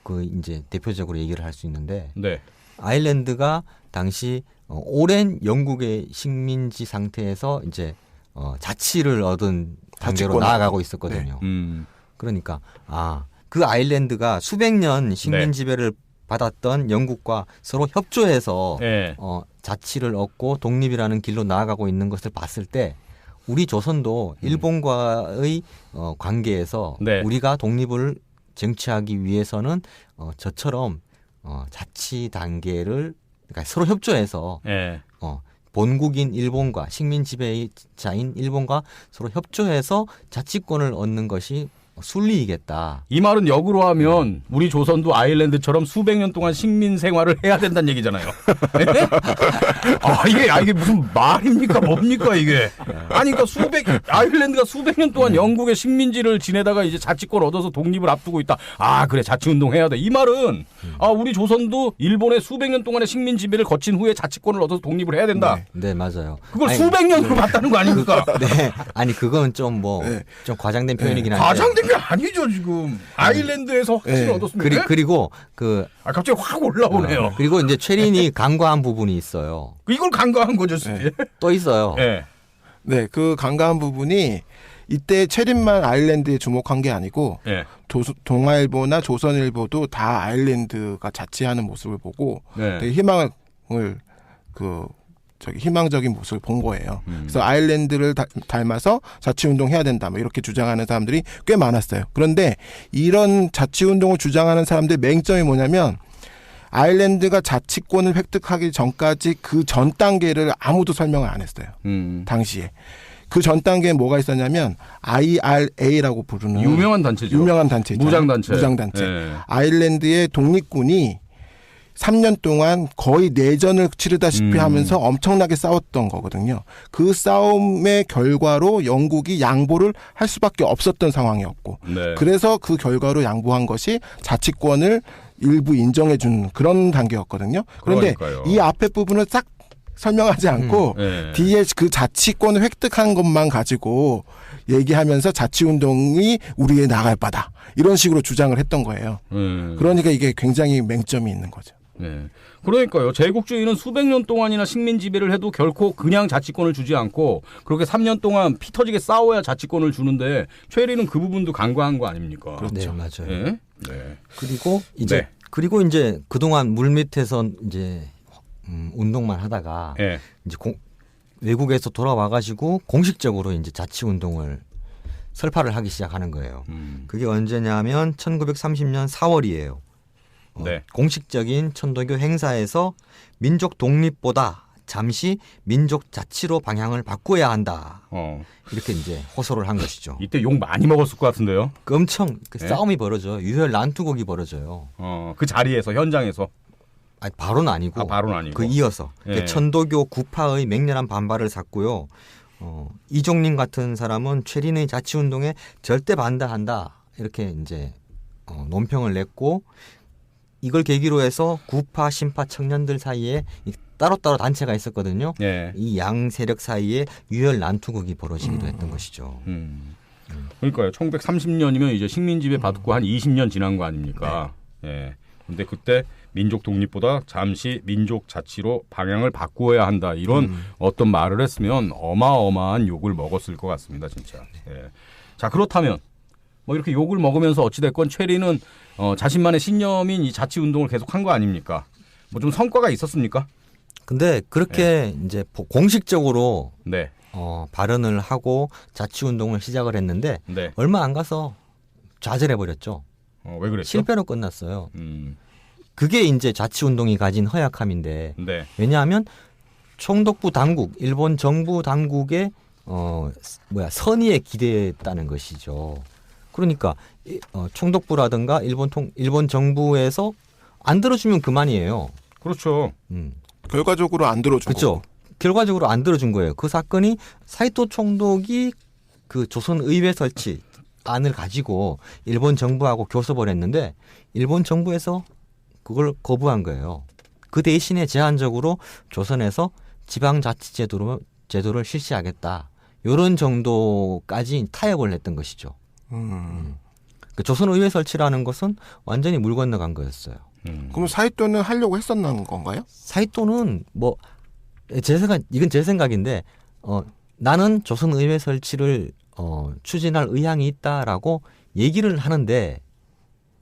그 이제 대표적으로 얘기를 할 수 있는데 네. 아일랜드가 당시 오랜 영국의 식민지 상태에서 이제 자치를 얻은 단계로 나아가고 있었거든요. 그러니까 그 아일랜드가 수백 년 식민 지배를 받았던 영국과 서로 협조해서 자치를 얻고 독립이라는 길로 나아가고 있는 것을 봤을 때 우리 조선도 일본과의 관계에서 우리가 독립을 쟁취하기 위해서는 저처럼 자치 단계를 그러니까 서로 협조해서 본국인 일본과 식민 지배자인 일본과 서로 협조해서 자치권을 얻는 것이 순리이겠다. 이 말은 역으로 하면 우리 조선도 아일랜드처럼 수백 년 동안 식민 생활을 해야 된다는 얘기잖아요. 이게 무슨 말입니까? 뭡니까 이게? 아니 그러니까 아일랜드가 수백 년 동안 영국의 식민지를 지내다가 이제 자치권 얻어서 독립을 앞두고 있다. 그래 자치 운동 해야 돼. 이 말은 우리 조선도 일본의 수백 년 동안의 식민 지배를 거친 후에 자치권을 얻어서 독립을 해야 된다. 네, 맞아요. 그걸 수백 년으로 봤다는 거 아닙니까? 네. 아니 그건 좀 좀 과장된 표현이긴 한데. 과장된 게 아니죠 지금. 아일랜드에서 확신을 얻었습니다. 그리고 갑자기 확 올라오네요. 그리고 이제 최린이 간과한 부분이 있어요. 이걸 간과한 거죠, 또 있어요. 네, 그 간과한 부분이 이때 최린만 아일랜드에 주목한 게 아니고 동아일보나 조선일보도 다 아일랜드가 자치하는 모습을 보고 되게 희망적인 모습을 본 거예요. 그래서 아일랜드를 닮아서 자치운동 해야 된다. 이렇게 주장하는 사람들이 꽤 많았어요. 그런데 이런 자치운동을 주장하는 사람들의 맹점이 뭐냐면 아일랜드가 자치권을 획득하기 전까지 그 전 단계를 아무도 설명을 안 했어요. 당시에. 그 전 단계에 뭐가 있었냐면 IRA라고 부르는 유명한 단체죠. 무장단체. 아일랜드의 독립군이 3년 동안 거의 내전을 치르다시피 하면서 엄청나게 싸웠던 거거든요. 그 싸움의 결과로 영국이 양보를 할 수밖에 없었던 상황이었고 그래서 그 결과로 양보한 것이 자치권을 일부 인정해 준 그런 단계였거든요. 그런데 이 앞에 부분을 싹 설명하지 않고 뒤에 그 자치권을 획득한 것만 가지고 얘기하면서 자치운동이 우리의 나갈 바다 이런 식으로 주장을 했던 거예요. 그러니까 이게 굉장히 맹점이 있는 거죠. 네. 그러니까요. 제국주의는 수백 년 동안이나 식민 지배를 해도 결코 그냥 자치권을 주지 않고 그렇게 3년 동안 피 터지게 싸워야 자치권을 주는데 최리는 그 부분도 간과한 거 아닙니까? 그렇죠. 네, 맞아요. 네. 그리고 이제 그리고 이제 그동안 물 밑에서 이제 운동만 하다가 예. 이제 외국에서 돌아와 가지고 공식적으로 이제 자치 운동을 설파를 하기 시작하는 거예요. 그게 언제냐면 1930년 4월이에요. 네. 공식적인 천도교 행사에서 민족 독립보다 잠시 민족 자치로 방향을 바꿔야 한다. 이렇게 이제 호소를 한 것이죠. 이때 욕 많이 먹었을 것 같은데요. 엄청 네? 싸움이 벌어져요. 유혈 난투극이 벌어져요. 그 자리에서 현장에서. 아니, 바로는 아니고. 바로는 아니고. 그 이어서 예. 천도교 구파의 맹렬한 반발을 샀고요. 이종림 같은 사람은 최린의 자치 운동에 절대 반대한다. 이렇게 이제 논평을 냈고 이걸 계기로 해서 구파, 신파 청년들 사이에 따로따로 단체가 있었거든요. 예. 이 양 세력 사이에 유혈 난투극이 벌어지기도 했던 것이죠. 그러니까요. 1930년이면 이제 식민지배 받고 한 20년 지난 거 아닙니까? 네. 예. 근데 그때 민족 독립보다 잠시 민족 자치로 방향을 바꾸어야 한다. 이런 어떤 말을 했으면 어마어마한 욕을 먹었을 것 같습니다. 진짜. 예. 자, 그렇다면 뭐 이렇게 욕을 먹으면서 어찌됐건 최리는 자신만의 신념인 이 자치 운동을 계속한 거 아닙니까? 뭐 좀 성과가 있었습니까? 근데 그렇게 이제 공식적으로 네. 발언을 하고 자치 운동을 시작을 했는데 네. 얼마 안 가서 좌절해 버렸죠. 왜 그랬죠? 실패로 끝났어요. 그게 이제 자치 운동이 가진 허약함인데 네. 왜냐하면 총독부 당국, 일본 정부 당국의 선의에 기대했다는 것이죠. 그러니까 총독부라든가 일본 정부에서 안 들어주면 그만이에요. 그렇죠. 결과적으로 안 들어준 그렇죠. 거고. 결과적으로 안 들어준 거예요. 그 사건이 사이토 총독이 그 조선 의회 설치 안을 가지고 일본 정부하고 교섭을 했는데 일본 정부에서 그걸 거부한 거예요. 그 대신에 제한적으로 조선에서 지방자치제도를 실시하겠다. 이런 정도까지 타협을 했던 것이죠. 그 조선 의회 설치라는 것은 완전히 물 건너간 거였어요. 그럼 사이토는 하려고 했었는 건가요? 사이토는 뭐 이건 제 생각인데 나는 조선 의회 설치를 추진할 의향이 있다라고 얘기를 하는데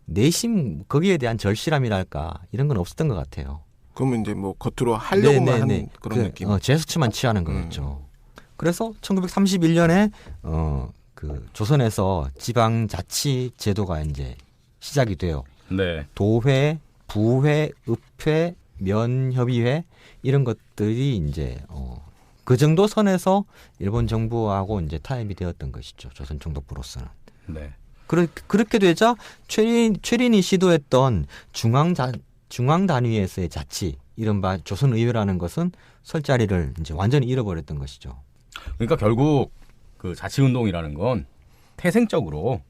내심 거기에 대한 절실함이랄까 이런 건 없었던 것 같아요. 그러면 이제 뭐 겉으로 하려고만 하는 그런 느낌. 제스처만 취하는 거였죠. 그래서 1931년에 그 조선에서 지방자치 제도가 이제 시작이 돼요. 네. 도회, 부회, 읍회, 면협의회 이런 것들이 이제 그 정도 선에서 일본 정부하고 이제 타협이 되었던 것이죠. 조선 총독부로서는. 네. 그렇게 되자 최린이 시도했던 중앙 단위에서의 자치, 이른바 조선 의회라는 것은 설 자리를 이제 완전히 잃어버렸던 것이죠. 그러니까 결국 그 자치 운동이라는 건 태생적으로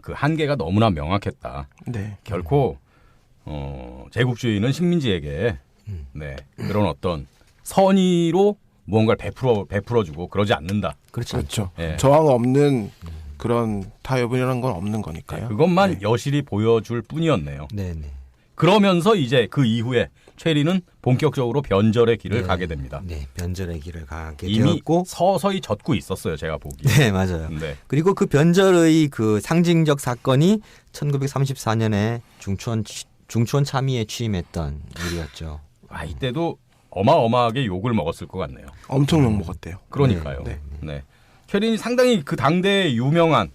그 한계가 너무나 명확했다. 네. 결코 제국주의는 식민지에게 그런 어떤 선의로 무언가를 베풀어주고 그러지 않는다. 그렇죠. 예. 저항 없는 그런 타협이라는 건 없는 거니까요. 그것만 여실히 보여줄 뿐이었네요. 네네. 그러면서 이제 그 이후에 최리는 본격적으로 변절의 길을 가게 됩니다. 네, 변절의 길을 가게 이미 되었고 서서히 젖고 있었어요, 제가 보기에. 네, 맞아요. 네. 그리고 그 변절의 그 상징적 사건이 1934년에 중추원 참의에 취임했던 일이었죠. 이때도 어마어마하게 욕을 먹었을 것 같네요. 엄청 욕 먹었대요. 그러니까요. 네. 네. 최린이 상당히 그 당대에 유명한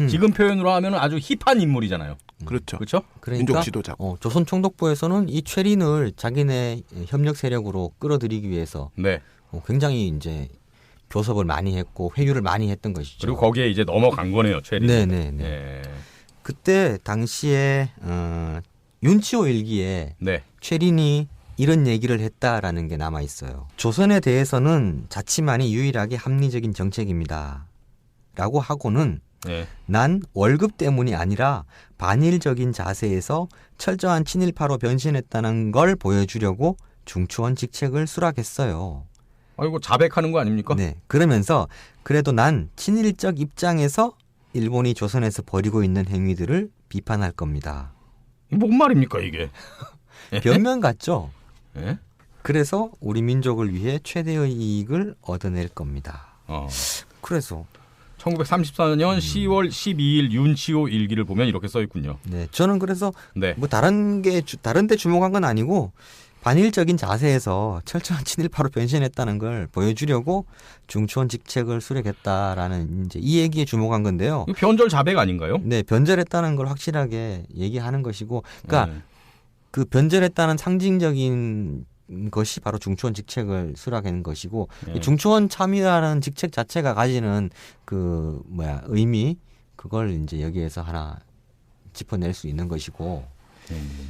지금 표현으로 하면 아주 힙한 인물이잖아요. 그렇죠. 그렇죠? 민족 지도자. 조선 총독부에서는 이 최린을 자기네 협력 세력으로 끌어들이기 위해서 굉장히 이제 교섭을 많이 했고 회유를 많이 했던 것이죠. 그리고 거기에 이제 넘어간 거네요, 최린. 네네네. 그때 당시에 윤치호 일기에 최린이 이런 얘기를 했다라는 게 남아 있어요. 조선에 대해서는 자치만이 유일하게 합리적인 정책입니다. 라고 하고는 난 월급 때문이 아니라 반일적인 자세에서 철저한 친일파로 변신했다는 걸 보여주려고 중추원 직책을 수락했어요. 이거 자백하는 거 아닙니까? 네. 그러면서 그래도 난 친일적 입장에서 일본이 조선에서 벌이고 있는 행위들을 비판할 겁니다. 뭔 말입니까 이게? 변명 같죠? 예? 그래서 우리 민족을 위해 최대의 이익을 얻어낼 겁니다. 그래서 1934년 10월 12일 윤치호 일기를 보면 이렇게 써 있군요. 네, 저는 그래서 네. 뭐 다른 데 주목한 건 아니고 반일적인 자세에서 철저한 친일파로 변신했다는 걸 보여주려고 중추원 직책을 수령했다라는 이제 이 얘기에 주목한 건데요. 이거 변절 자백 아닌가요? 네, 변절했다는 걸 확실하게 얘기하는 것이고, 그러니까 그 변절했다는 상징적인 것이 바로 중추원 직책을 수락한 것이고, 중추원 참여라는 직책 자체가 가지는 그 의미, 그걸 이제 여기에서 하나 짚어낼 수 있는 것이고.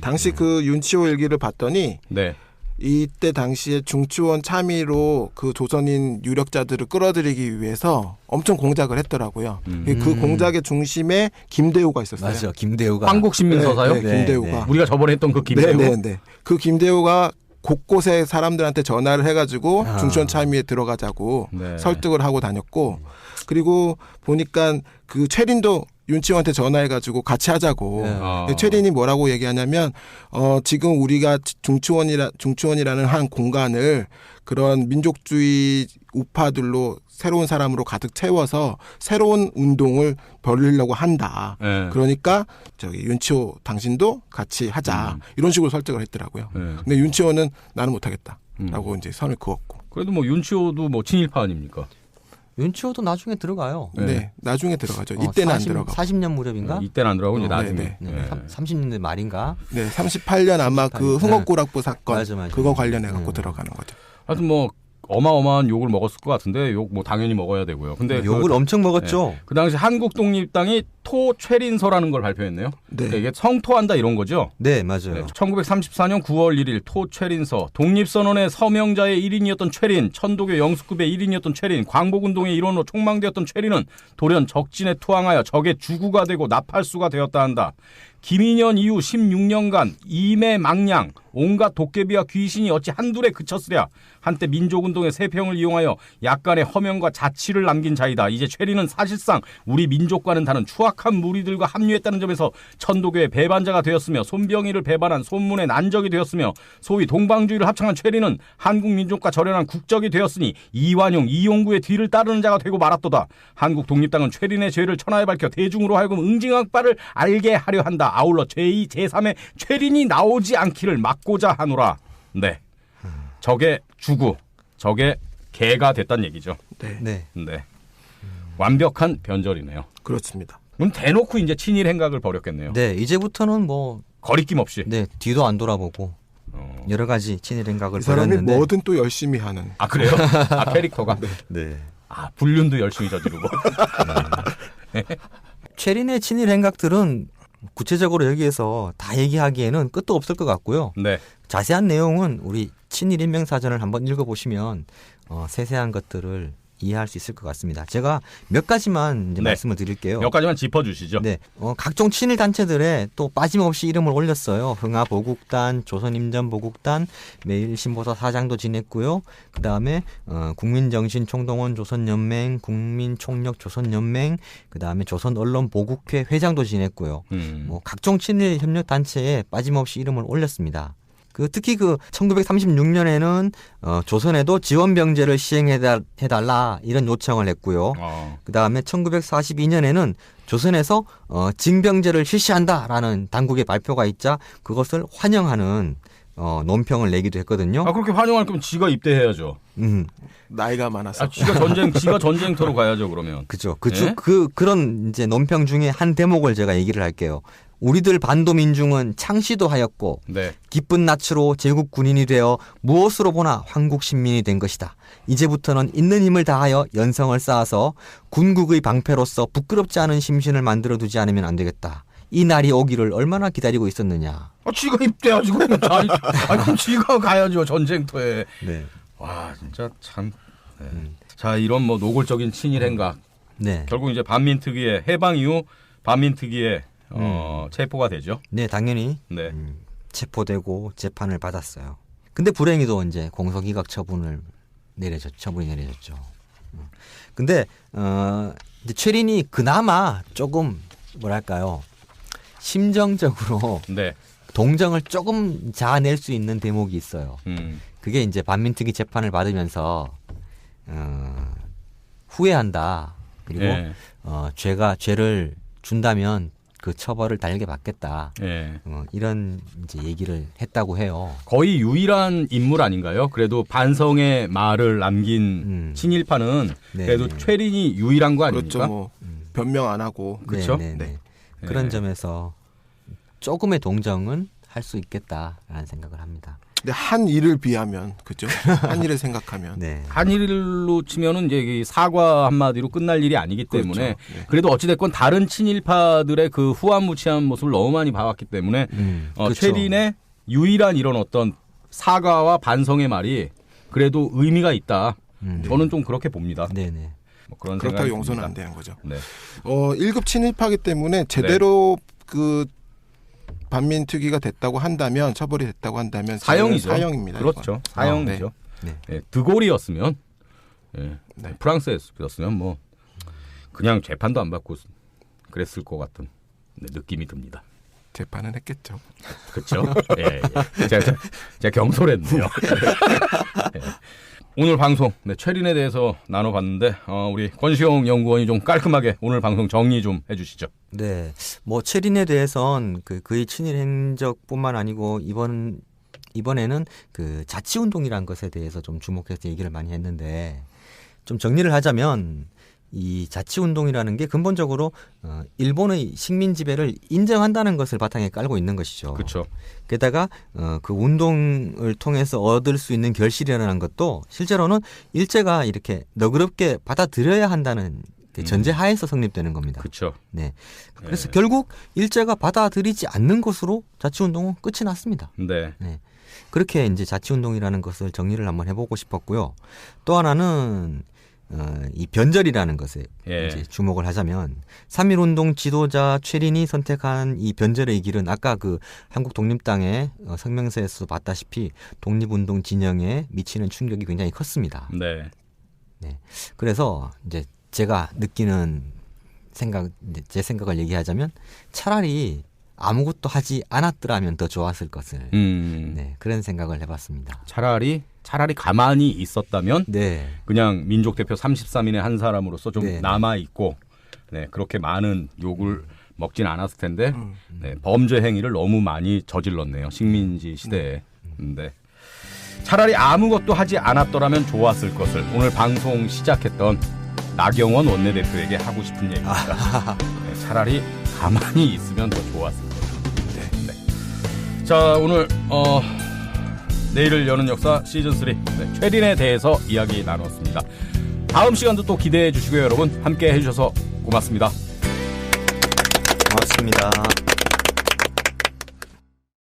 당시 그 윤치호 일기를 봤더니 네. 이때 당시에 중추원 참의로 그 조선인 유력자들을 끌어들이기 위해서 엄청 공작을 했더라고요. 그 공작의 중심에 김대우가 있었어요. 맞아요. 김대우가. 한국신민서사요? 네, 김대우가. 우리가 저번에 했던 그 김대우. 네. 그 김대우가 곳곳에 사람들한테 전화를 해가지고 중추원 참의에 들어가자고 설득을 하고 다녔고, 그리고 보니까 그 최린도 윤치호한테 전화해가지고 같이 하자고. 최린이 뭐라고 얘기하냐면 지금 우리가 중추원이라는 한 공간을 그런 민족주의 우파들로 새로운 사람으로 가득 채워서 새로운 운동을 벌이려고 한다. 그러니까 윤치호 당신도 같이 하자. 이런 식으로 설득을 했더라고요. 근데 윤치호는 나는 못하겠다라고 이제 선을 그었고. 그래도 뭐 윤치호도 뭐 친일파 아닙니까? 윤치호도 나중에 들어가요. 네, 나중에 들어가죠. 이때는 안 들어가. 40년 무렵인가? 이때는 안 들어가고 이제 나중에. 30년대 말인가? 네, 38년 아마 그 흥옥구락부 사건 맞아. 그거 관련해 갖고 들어가는 거죠. 하여튼 뭐 어마어마한 욕을 먹었을 것 같은데 욕 뭐 당연히 먹어야 되고요. 근데 욕을 엄청 먹었죠. 그 당시 한국독립당이 토최린서라는 걸 발표했네요. 네. 그러니까 이게 성토한다 이런 거죠. 네, 맞아요. 1934년 9월 1일 토최린서, 독립선언의 서명자의 1인이었던 최린, 천도교 영수급의 1인이었던 최린, 광복운동의 일원으로 촉망되었던 최린은 돌연 적진에 투항하여 적의 주구가 되고 나팔수가 되었다 한다. 김인현 이후 16년간 이매망량 온갖 도깨비와 귀신이 어찌 한둘에 그쳤으랴. 한때 민족운동의 세평을 이용하여 약간의 허명과 자취를 남긴 자이다. 이제 최린은 사실상 우리 민족과는 다른 추악한 무리들과 합류했다는 점에서 천도교의 배반자가 되었으며 손병희를 배반한 손문의 난적이 되었으며 소위 동방주의를 합창한 최린은 한국민족과 절연한 국적이 되었으니 이완용, 이용구의 뒤를 따르는 자가 되고 말았도다. 한국 독립당은 최린의 죄를 천하에 밝혀 대중으로 하여금 응징할 바를 알게 하려 한다. 아울러 제2, 제3의 최린이 나오지 않기를 막고자 하노라. 네. 적의 주구, 적의 개가 됐단 얘기죠. 네. 완벽한 변절이네요. 그렇습니다. 그럼 대놓고 이제 친일 행각을 벌였겠네요. 네, 이제부터는 뭐 거리낌 없이. 네, 뒤도 안 돌아보고 여러 가지 친일 행각을 이 사람이 벌였는데. 뭐든 또 열심히 하는. 아 그래요? 아 캐릭터가. 네. 아 불륜도 열심히 저지르고. 최린의 친일 행각들은 구체적으로 여기에서 다 얘기하기에는 끝도 없을 것 같고요. 네. 자세한 내용은 우리 친일 인명사전을 한번 읽어보시면 세세한 것들을 이해할 수 있을 것 같습니다. 제가 몇 가지만 이제 말씀을 드릴게요. 몇 가지만 짚어주시죠. 네, 각종 친일 단체들에 또 빠짐없이 이름을 올렸어요. 흥하보국단, 조선임전보국단, 매일신보사 사장도 지냈고요. 그 다음에 국민정신총동원 조선연맹, 국민총력조선연맹, 그 다음에 조선언론보국회 회장도 지냈고요. 뭐 각종 친일 협력 단체에 빠짐없이 이름을 올렸습니다. 특히 1936년에는 조선에도 지원병제를 시행해달라 이런 요청을 했고요. 그다음에 1942년에는 조선에서 징병제를 실시한다라는 당국의 발표가 있자 그것을 환영하는 논평을 내기도 했거든요. 아 그렇게 환영할 거면 지가 입대해야죠. 나이가 많아서. 지가 전쟁터로 가야죠 그러면. 그죠. 그런 이제 논평 중에 한 대목을 제가 얘기를 할게요. 우리들 반도 민중은 창시도 하였고 기쁜 낯으로 제국 군인이 되어 무엇으로 보나 황국 신민이 된 것이다. 이제부터는 있는 힘을 다하여 연성을 쌓아서 군국의 방패로서 부끄럽지 않은 심신을 만들어 두지 않으면 안 되겠다. 이 날이 오기를 얼마나 기다리고 있었느냐. 지가 입대하지 그러면. 그럼 지가 가야죠 전쟁터에. 네. 와 진짜 참. 네. 자 이런 뭐 노골적인 친일 행각. 네. 결국 이제 반민특위의 해방 이후 반민특위의 체포가 되죠. 네, 당연히. 네. 체포되고 재판을 받았어요. 근데 불행히도 이제 공소기각 처분이 내려졌죠. 근데 이제 최린이 그나마 조금 뭐랄까요? 심정적으로 동정을 조금 자아낼 수 있는 대목이 있어요. 그게 이제 반민특위 재판을 받으면서 후회한다. 그리고 예. 죄를 준다면 그 처벌을 달게 받겠다. 예. 이런 이제 얘기를 했다고 해요. 거의 유일한 인물 아닌가요? 그래도 반성의 말을 남긴 친일파는 그래도 최린이 유일한 거 아닙니까? 그렇죠. 뭐 변명 안 하고. 그렇죠. 네. 그런 점에서 조금의 동정은 할 수 있겠다라는 생각을 합니다. 근데 한 일을 비하면 그죠? 한 일을 생각하면. 네. 한 일로 치면은 이제 이 사과 한마디로 끝날 일이 아니기 때문에 그렇죠. 네. 그래도 어찌됐건 다른 친일파들의 그 후한무치한 모습을 너무 많이 봐왔기 때문에 그렇죠. 최린의 유일한 이런 어떤 사과와 반성의 말이 그래도 의미가 있다. 저는 좀 그렇게 봅니다. 네네. 뭐 그런 그렇다고 생각이 용서는 듭니다. 안 되는 거죠. 네. 1급 친일파기 때문에 제대로 그 반민특위가 됐다고 한다면 처벌이 됐다고 한다면 사형이죠. 사형입니다. 그렇죠. 이건. 사형이죠. 네. 예, 드골이었으면 네. 프랑스였으면 뭐 그냥 재판도 안 받고 그랬을 것 같은 느낌이 듭니다. 재판은 했겠죠. 그렇죠. 예, 예. 제가 경솔했네요. 예. 오늘 방송 최린에 대해서 나눠봤는데 우리 권시용 연구원이 좀 깔끔하게 오늘 방송 정리 좀 해주시죠. 네, 뭐 최린에 대해선 그의 친일 행적뿐만 아니고 이번에는 그 자치운동이라는 것에 대해서 좀 주목해서 얘기를 많이 했는데 좀 정리를 하자면 이 자치운동이라는 게 근본적으로 일본의 식민 지배를 인정한다는 것을 바탕에 깔고 있는 것이죠. 그렇죠. 게다가 그 운동을 통해서 얻을 수 있는 결실이라는 것도 실제로는 일제가 이렇게 너그럽게 받아들여야 한다는 전제 하에서 성립되는 겁니다. 그렇죠. 네. 그래서 결국 일제가 받아들이지 않는 것으로 자치운동은 끝이 났습니다. 네. 네. 그렇게 이제 자치운동이라는 것을 정리를 한번 해보고 싶었고요. 또 하나는 이 변절이라는 것에 이제 주목을 하자면 3.1운동 지도자 최린이 선택한 이 변절의 길은 아까 그 한국 독립당의 성명서에서 봤다시피 독립운동 진영에 미치는 충격이 굉장히 컸습니다. 네. 네. 그래서 이제 제가 느끼는 제 생각을 얘기하자면 차라리 아무것도 하지 않았더라면 더 좋았을 것을 네, 그런 생각을 해봤습니다. 차라리 가만히 있었다면 네. 그냥 민족 대표 33인의 한 사람으로서 좀 네. 남아 있고 그렇게 많은 욕을 먹진 않았을 텐데 범죄 행위를 너무 많이 저질렀네요. 식민지 시대에. 근데 차라리 아무것도 하지 않았더라면 좋았을 것을 오늘 방송 시작했던 나경원 원내대표에게 하고 싶은 얘기입니다. 차라리 가만히 있으면 더 좋았을 거예요. 네. 자, 오늘 내일을 여는 역사 시즌3 최린에 대해서 이야기 나눴습니다. 다음 시간도 또 기대해 주시고요. 여러분 함께 해주셔서 고맙습니다. 고맙습니다.